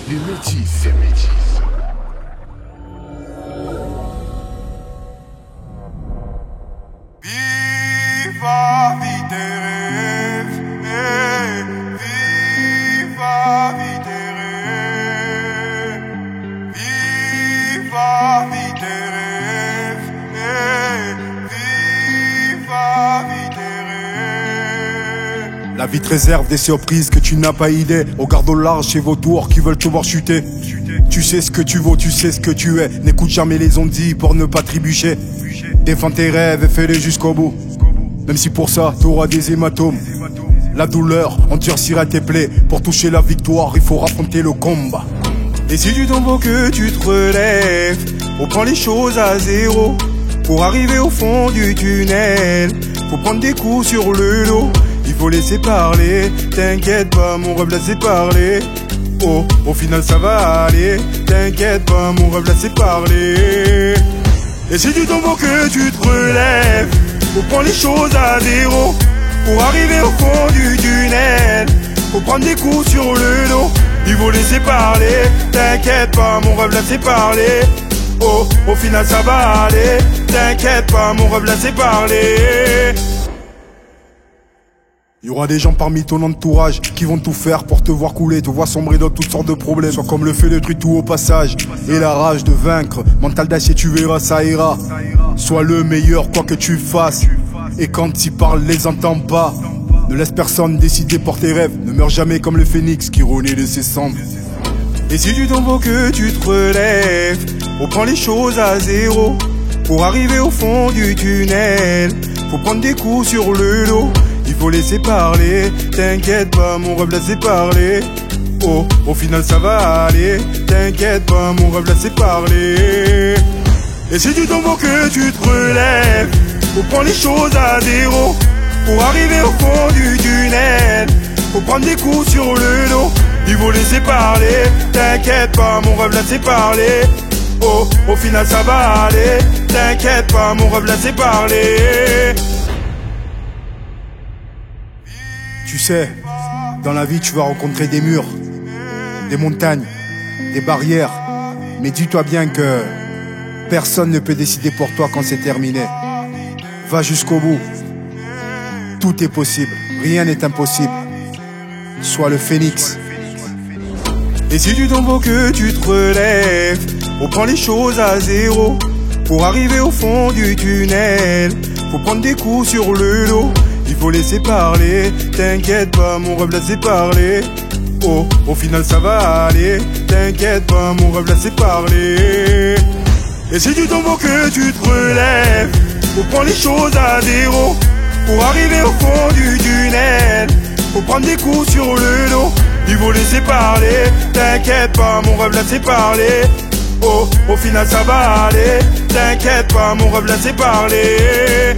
Les métis. Viva vite rêve, viva vite rêve, viva vite rêve, viva vite rêve. La vie te réserve des surprises que tu n'as pas idée. Regarde au large chez vautours qui veulent te voir chuter. Tu sais ce que tu vaux, tu sais ce que tu es. N'écoute jamais les ondits pour ne pas trébucher. Défends tes rêves et fais-les jusqu'au bout. Même si pour ça t'auras des hématomes. La douleur endurcira tes plaies. Pour toucher la victoire il faut affronter le combat. Et si tu tombes que tu te relèves, reprends les choses à zéro. Pour arriver au fond du tunnel, faut prendre des coups sur le dos. Il faut laisser parler, t'inquiète pas, mon rêve laissez parler. Oh, au final ça va aller, t'inquiète pas, mon rêve laissez parler. Et si tu tombes que tu te relèves, faut prendre les choses à zéro. Pour arriver au fond du tunnel, faut prendre des coups sur le dos. Il faut laisser parler, t'inquiète pas, mon rêve laissez parler. Oh, au final ça va aller, t'inquiète pas, mon rêve laissez parler. Y aura des gens parmi ton entourage qui vont tout faire pour te voir couler, te voir sombrer dans toutes sortes de problèmes. Sois comme le fait de tout au passage et la rage de vaincre. Mental d'acier, tu verras, ça ira. Sois le meilleur quoi que tu fasses. Et quand ils parlent, les entends pas. Ne laisse personne décider pour tes rêves. Ne meurs jamais comme le phénix qui renaît de ses cendres. Et si tu tombes que tu te relèves, reprends les choses à zéro. Pour arriver au fond du tunnel, faut prendre des coups sur le dos. Il faut laisser parler, t'inquiète pas, mon rêve laissez parler. Oh, au final ça va aller, t'inquiète pas, mon rêve laissez parler. Et si tu tombes que tu te relèves, faut prendre les choses à zéro. Pour arriver au fond du tunnel, faut prendre des coups sur le dos. Il faut laisser parler, t'inquiète pas, mon rêve laissez parler. Oh, au final ça va aller, t'inquiète pas, mon rêve laissez parler. Tu sais, dans la vie tu vas rencontrer des murs, des montagnes, des barrières. Mais dis-toi bien que personne ne peut décider pour toi quand c'est terminé. Va jusqu'au bout. Tout est possible, rien n'est impossible. Sois le phénix. Et si tu tombes que tu te relèves, reprends les choses à zéro. Pour arriver au fond du tunnel, faut prendre des coups sur le dos. Il faut laisser parler, t'inquiète pas, mon rêve laissez parler. Oh, au final ça va aller, t'inquiète pas, mon rêve laissez parler. Et si tu tombes que tu te relèves, faut prendre les choses à zéro. Pour arriver au fond du tunnel, faut prendre des coups sur le dos. Il faut laisser parler, t'inquiète pas, mon rêve laissez parler. Oh, au final ça va aller, t'inquiète pas, mon rêve laissez parler.